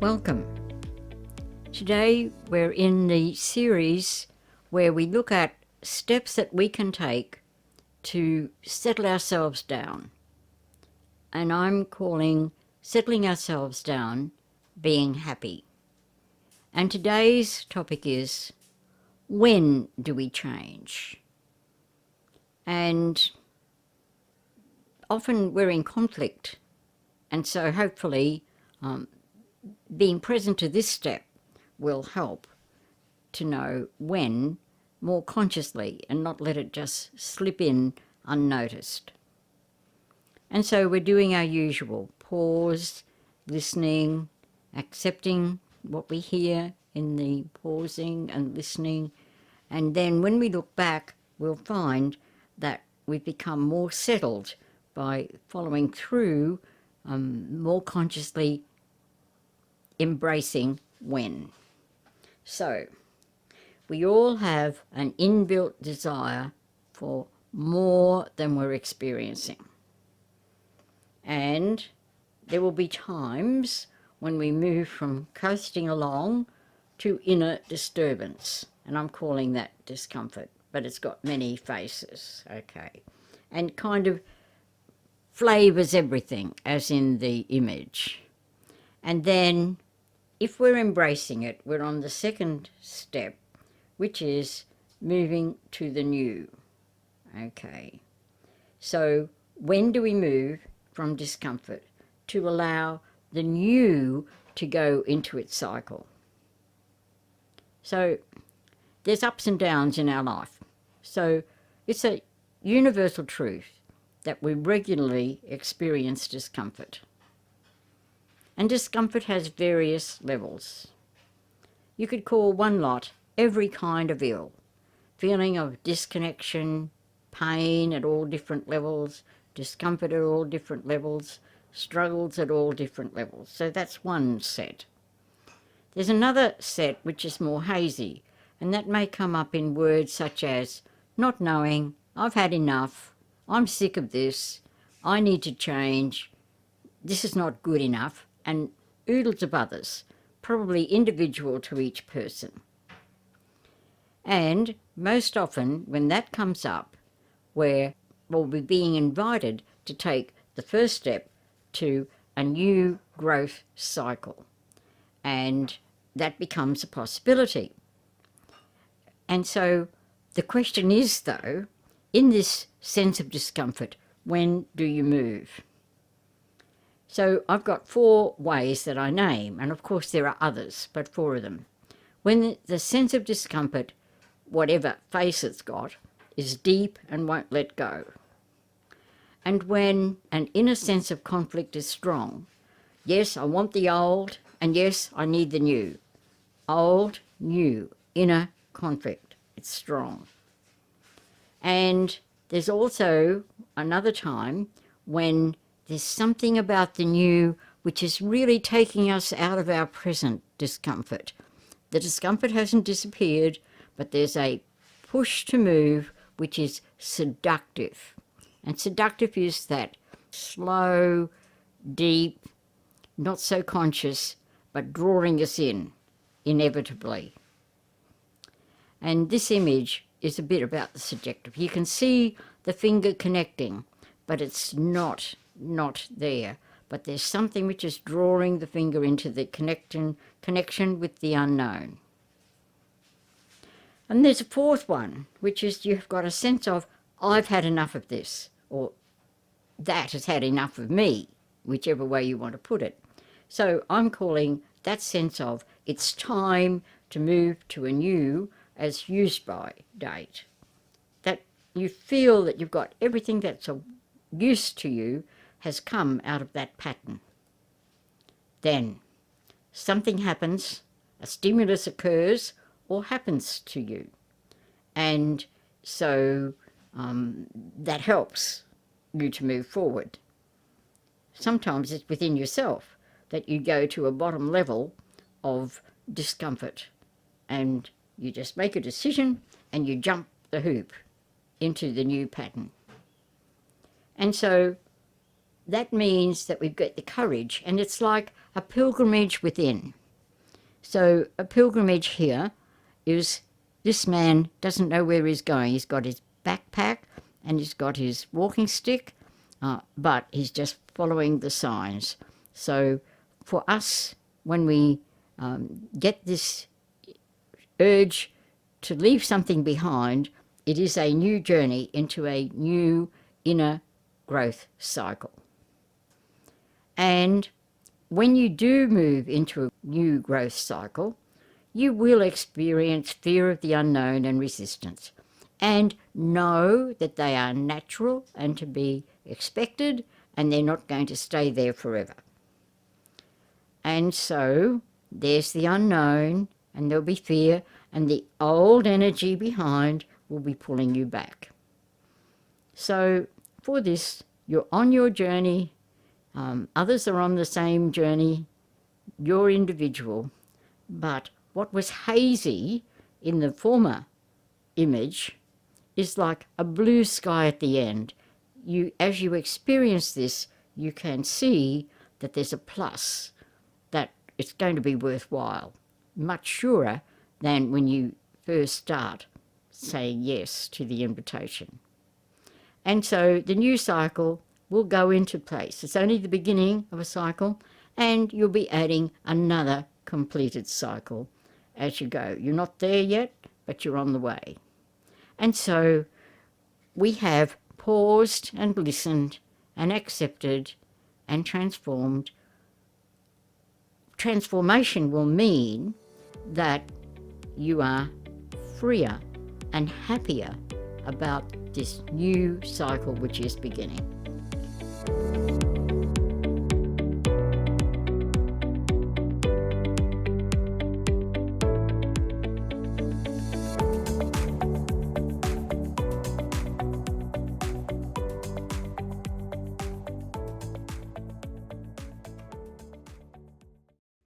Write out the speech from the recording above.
Welcome. Today we're in the series where we look at steps that we can take to settle ourselves down. And I'm calling settling ourselves down being happy. And today's topic is, when do we change? And often we're in conflict. And so hopefully being present to this step will help to know when more consciously and not let it just slip in unnoticed. And so we're doing our usual pause, listening, accepting what we hear in the pausing and listening. And then when we look back, we'll find that we've become more settled by following through, more consciously embracing when. So, we all have an inbuilt desire for more than we're experiencing. And there will be times when we move from coasting along to inner disturbance. And I'm calling that discomfort, but it's got many faces, okay? And kind of flavours everything, as in the image. And then, if we're embracing it, we're on the second step, which is moving to the new. Okay. So when do we move from discomfort to allow the new to go into its cycle? So there's ups and downs in our life. So it's a universal truth that we regularly experience discomfort. And discomfort has various levels. You could call one lot every kind of ill. Feeling of disconnection, pain at all different levels, discomfort at all different levels, struggles at all different levels. So that's one set. There's another set which is more hazy, and that may come up in words such as not knowing, I've had enough, I'm sick of this, I need to change, this is not good enough, and oodles of others, probably individual to each person. And most often when that comes up, where we'll be being invited to take the first step to a new growth cycle. And that becomes a possibility. And so the question is, though, in this sense of discomfort, when do you move? So I've got 4 ways that I name, and of course there are others, but 4 of them. When the sense of discomfort, whatever face it's got, is deep and won't let go. And when an inner sense of conflict is strong, yes, I want the old, and yes, I need the new. Old, new, inner conflict, it's strong. And there's also another time when there's something about the new which is really taking us out of our present discomfort. The discomfort hasn't disappeared, but there's a push to move which is seductive. And seductive is that slow, deep, not so conscious, but drawing us in, inevitably. And this image is a bit about the seductive. You can see the finger connecting, but it's not there. But there's something which is drawing the finger into the connection with the unknown. And there's a 4th one, which is you've got a sense of, I've had enough of this, or that has had enough of me, whichever way you want to put it. So I'm calling that sense of, it's time to move to a new as used by date. That you feel that you've got everything that's of use to you has come out of that pattern. Then something happens, a stimulus occurs or happens to you. And so that helps you to move forward. Sometimes it's within yourself that you go to a bottom level of discomfort and you just make a decision and you jump the hoop into the new pattern. And so that means that we've got the courage, and it's like a pilgrimage within. So a pilgrimage here is, this man doesn't know where he's going. He's got his backpack and he's got his walking stick, but he's just following the signs. So for us, when we get this urge to leave something behind, it is a new journey into a new inner growth cycle. And when you do move into a new growth cycle, you will experience fear of the unknown and resistance. And know that they are natural and to be expected, and they're not going to stay there forever. And so there's the unknown, and there'll be fear, and the old energy behind will be pulling you back. So for this, you're on your journey. Others are on the same journey. You're individual. But what was hazy in the former image is like a blue sky at the end. As you experience this, you can see that there's a plus, that it's going to be worthwhile, much surer than when you first start saying yes to the invitation. And so the new cycle will go into place. It's only the beginning of a cycle, and you'll be adding another completed cycle as you go. You're not there yet, but you're on the way. And so we have paused and listened and accepted and transformed. Transformation will mean that you are freer and happier about this new cycle which is beginning.